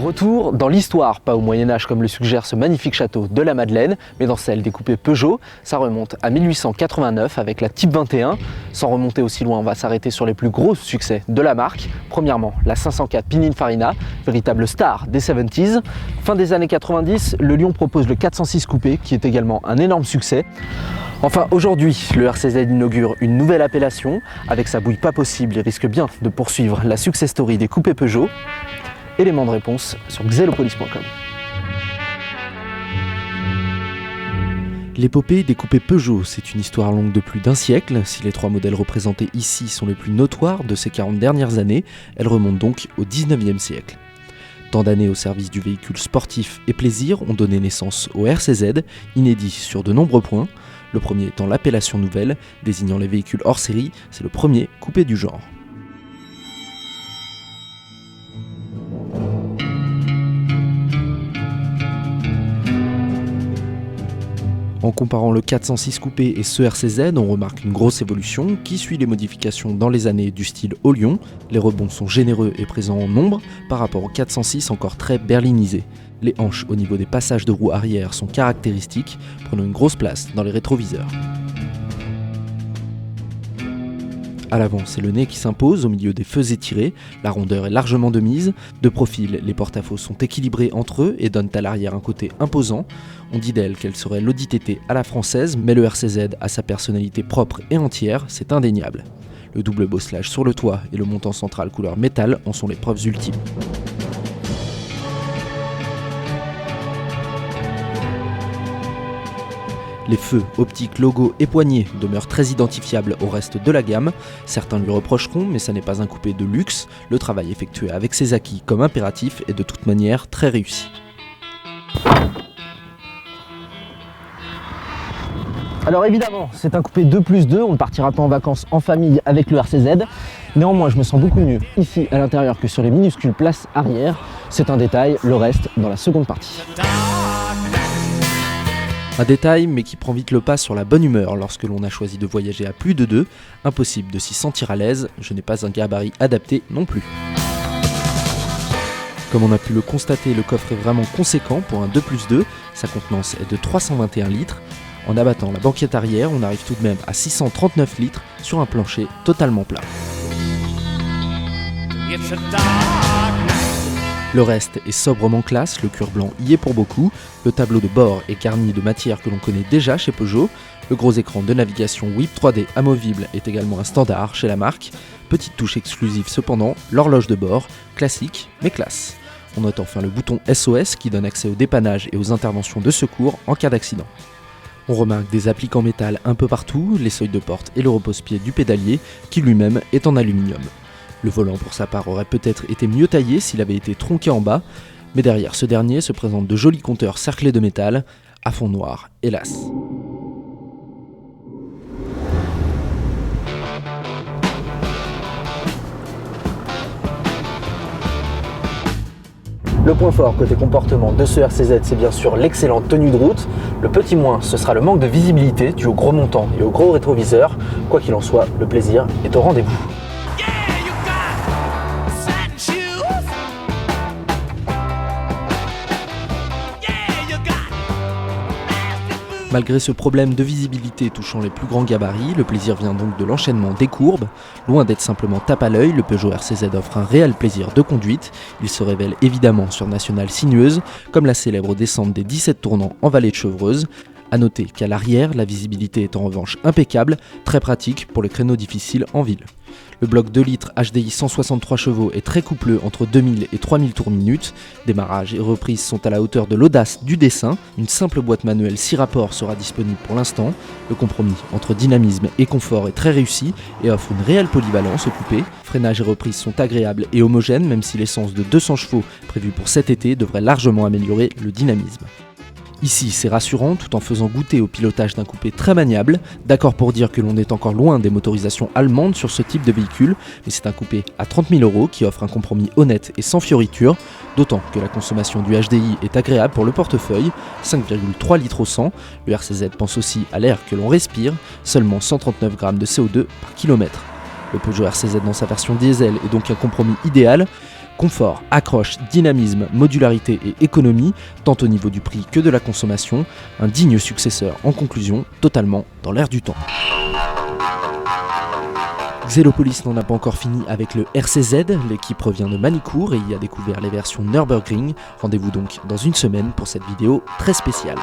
Retour dans l'histoire, pas au Moyen-Âge comme le suggère ce magnifique château de la Madeleine, mais dans celle des coupés Peugeot. Ça remonte à 1889 avec la Type 21. Sans remonter aussi loin, on va s'arrêter sur les plus gros succès de la marque. Premièrement, la 504 Pininfarina, véritable star des 70s. Fin des années 90, le Lion propose le 406 coupé, qui est également un énorme succès. Enfin, aujourd'hui, le RCZ inaugure une nouvelle appellation. Avec sa bouille pas possible, il risque bien de poursuivre la success story des coupés Peugeot. Élément de réponse sur xelopolis.com. L'épopée des coupés Peugeot, c'est une histoire longue de plus d'un siècle. Si les trois modèles représentés ici sont les plus notoires de ces 40 dernières années, elles remontent donc au 19e siècle. Tant d'années au service du véhicule sportif et plaisir ont donné naissance au RCZ, inédit sur de nombreux points. Le premier étant l'appellation nouvelle, désignant les véhicules hors série, c'est le premier coupé du genre. En comparant le 406 coupé et ce RCZ, on remarque une grosse évolution qui suit les modifications dans les années du style au Lion. Les rebonds sont généreux et présents en nombre par rapport au 406 encore très berlinisé. Les hanches au niveau des passages de roues arrière sont caractéristiques, prenant une grosse place dans les rétroviseurs. À l'avant, c'est le nez qui s'impose au milieu des feux étirés, la rondeur est largement de mise. De profil, les porte-à-faux sont équilibrés entre eux et donnent à l'arrière un côté imposant. On dit d'elle qu'elle serait l'Audi TT à la française, mais le RCZ a sa personnalité propre et entière, c'est indéniable. Le double bosselage sur le toit et le montant central couleur métal en sont les preuves ultimes. Les feux, optiques, logos et poignées demeurent très identifiables au reste de la gamme. Certains lui reprocheront, mais ça n'est pas un coupé de luxe. Le travail effectué avec ses acquis comme impératif est de toute manière très réussi. Alors évidemment, c'est un coupé 2+2, on ne partira pas en vacances en famille avec le RCZ. Néanmoins, je me sens beaucoup mieux ici à l'intérieur que sur les minuscules places arrière. C'est un détail, le reste dans la seconde partie. Un détail, mais qui prend vite le pas sur la bonne humeur lorsque l'on a choisi de voyager à plus de 2. Impossible de s'y sentir à l'aise, je n'ai pas un gabarit adapté non plus. Comme on a pu le constater, le coffre est vraiment conséquent pour un 2+2, sa contenance est de 321 litres. En abattant la banquette arrière, on arrive tout de même à 639 litres sur un plancher totalement plat. Le reste est sobrement classe, le cuir blanc y est pour beaucoup, le tableau de bord est garni de matières que l'on connaît déjà chez Peugeot, le gros écran de navigation WIP 3D amovible est également un standard chez la marque, petite touche exclusive cependant, l'horloge de bord, classique mais classe. On note enfin le bouton SOS qui donne accès au dépannage et aux interventions de secours en cas d'accident. On remarque des appliques en métal un peu partout, les seuils de porte et le repose-pied du pédalier qui lui-même est en aluminium. Le volant pour sa part aurait peut-être été mieux taillé s'il avait été tronqué en bas, mais derrière ce dernier se présentent de jolis compteurs cerclés de métal, à fond noir, hélas. Le point fort côté comportement de ce RCZ, c'est bien sûr l'excellente tenue de route. Le petit moins, ce sera le manque de visibilité dû au gros montant et au gros rétroviseur. Quoi qu'il en soit, le plaisir est au rendez-vous. Malgré ce problème de visibilité touchant les plus grands gabarits, le plaisir vient donc de l'enchaînement des courbes. Loin d'être simplement tape à l'œil, le Peugeot RCZ offre un réel plaisir de conduite. Il se révèle évidemment sur nationale sinueuse, comme la célèbre descente des 17 tournants en vallée de Chevreuse. A noter qu'à l'arrière, la visibilité est en revanche impeccable, très pratique pour les créneaux difficiles en ville. Le bloc 2 litres HDI 163 chevaux est très coupleux entre 2000 et 3000 tours minute. Démarrage et reprise sont à la hauteur de l'audace du dessin. Une simple boîte manuelle 6 rapports sera disponible pour l'instant. Le compromis entre dynamisme et confort est très réussi et offre une réelle polyvalence au coupé. Freinage et reprise sont agréables et homogènes, même si l'essence de 200 chevaux prévue pour cet été devrait largement améliorer le dynamisme. Ici, c'est rassurant tout en faisant goûter au pilotage d'un coupé très maniable. D'accord pour dire que l'on est encore loin des motorisations allemandes sur ce type de véhicule, mais c'est un coupé à 30 000 € qui offre un compromis honnête et sans fioriture, d'autant que la consommation du HDI est agréable pour le portefeuille, 5,3 litres au 100. Le RCZ pense aussi à l'air que l'on respire, seulement 139 g de CO2 par kilomètre. Le Peugeot RCZ dans sa version diesel est donc un compromis idéal. Confort, accroche, dynamisme, modularité et économie, tant au niveau du prix que de la consommation, un digne successeur en conclusion, totalement dans l'air du temps. Xelopolis n'en a pas encore fini avec le RCZ, l'équipe revient de Manicourt et y a découvert les versions Nürburgring. Rendez-vous donc dans une semaine pour cette vidéo très spéciale.